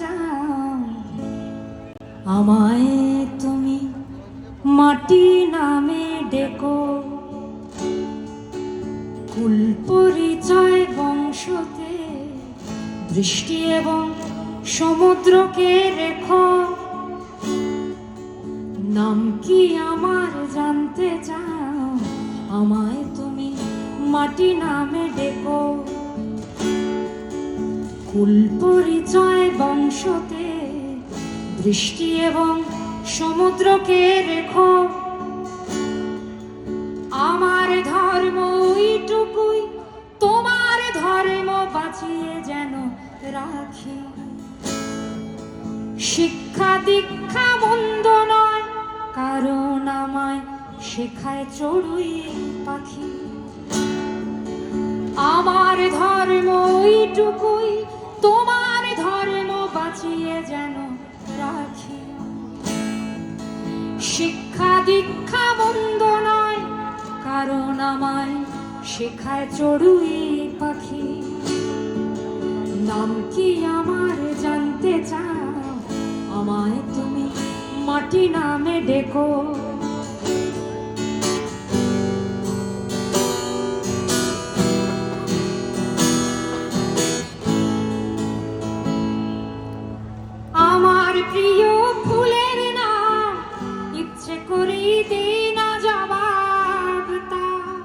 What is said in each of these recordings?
চাও, আমায় তুমি মাটি নামে ডেকো। কুল পরিচয় বংশতে দৃষ্টি এবং সমুদ্রকে রেখো। নাম কি আমার জানতে চাও, আমায় তুমি মাটি নামে ডেকো। কুল পরিচয় বংশতে দৃষ্টি এবং সমুদ্রকে রেখো। আমার ধর্ম ওইটুকুই, তোমার ধর্ম বাঁচিয়ে যেন রাখি। শিক্ষা দীক্ষা মন্দ নয়, কারণ আমায় শেখায় চড়ুই পাখি। আমার ধর্ম ওইটুকুই, তোমার ধর্ম বাঁচিয়ে যেন রাখি। শিক্ষা দীক্ষা মন্দ নয়, কারণ আমায় শেখায় চড়ুই পাখি। নাম কি আমার জানতে চাও, আমায় তুমি মাটি নামে ডেকো। আমার প্রিয় ফুলের নাম ইচ্ছে করি দিই না জবাব তার।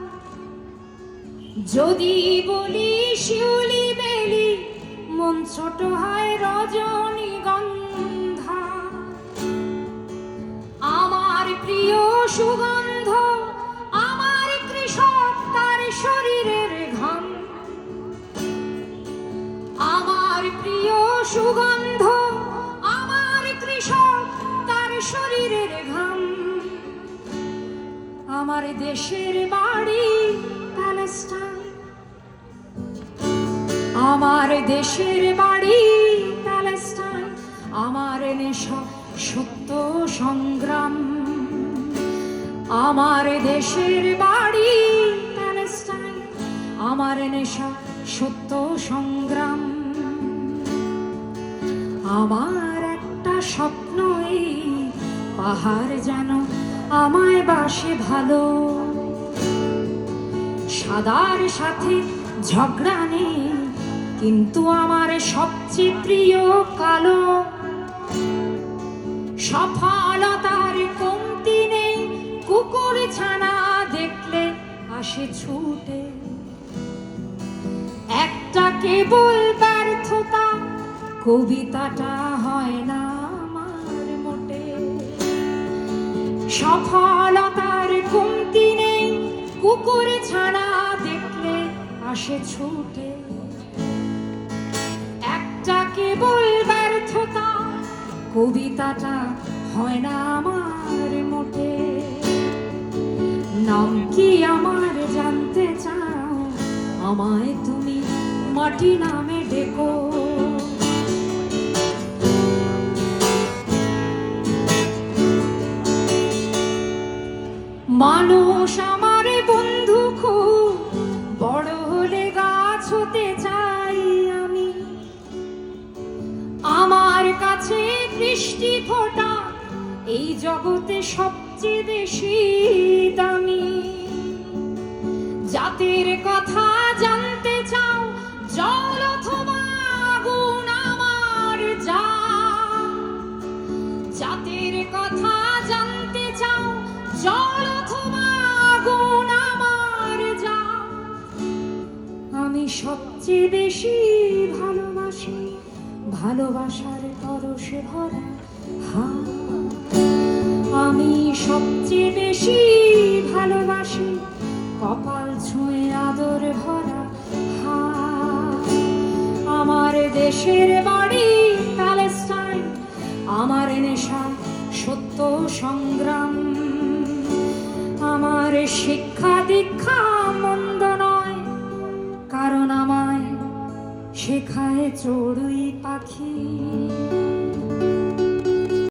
যদি বলি শিউলি বেলি, মন ছোট হয় রজনীগন্ধা। আমার প্রিয় সুগন্ধ, আমার কৃষক তার শরীরের ঘাম। আমার প্রিয় সুগন্ধ, আমার কৃষক তার শরীরের ঘাম। আমার দেশের বাড়ি প্যালেস্টাইন, আমার দেশের বাড়ি প্যালেস্টাইন। আমার নেশা সত্য সংগ্রাম। আমার দেশের বাড়ি প্যালেস্টাইন, আমার নেশা সত্য সংগ্রাম। আমার একটা স্বপ্ন, এই পাহাড় যেন আমায় বাসে ভালো। সাদার সাথে ঝগড়া নেই, কিন্তু আমার সবচেয়ে প্রিয় কালো। সফলতার কমতি নেই, কুকুর ছানা দেখলে আসে ছুটে। একটা কেবল ব্যর্থতা, কবিতাটা হয় না আমার মোটে। সফলতার কমতি নেই, কুকুর ছানা দেখলে আসে ছুটে। একটা কেবল ব্যর্থতা, কবিতাটা হয় না আমার মোটে। নাম কি আমার জানতে চাও, আমায় তুমি মাটি নামে ডেকো। মানুষ আমার বন্ধু, খুব বড় হলে গাছ হতে চাই আমি। আমার কাছে বৃষ্টি ফোঁটা এই জগতে সবচেয়ে বেশি দামি। জাতের কথা জানতে চাও, জল অথবা আগুন আমার যা। জাতের কথা জানতে চাও, জল অথবা আগুন আমার যা। আমি সবচেয়ে বেশি ভালোবাসি ভালোবাসার পরশে ভরা হাত। আমি সবচেয়ে বেশি ভালোবাসি কপাল ছুঁয়ে আদর ভরা হাত। আমার দেশের বাড়ি প্যালেস্টাইন, আমার নেশা সত্য সংগ্রাম। আমার শিক্ষা দীক্ষা মন্দ নয়, কারণ আমায় শেখায় চড়ুই পাখি।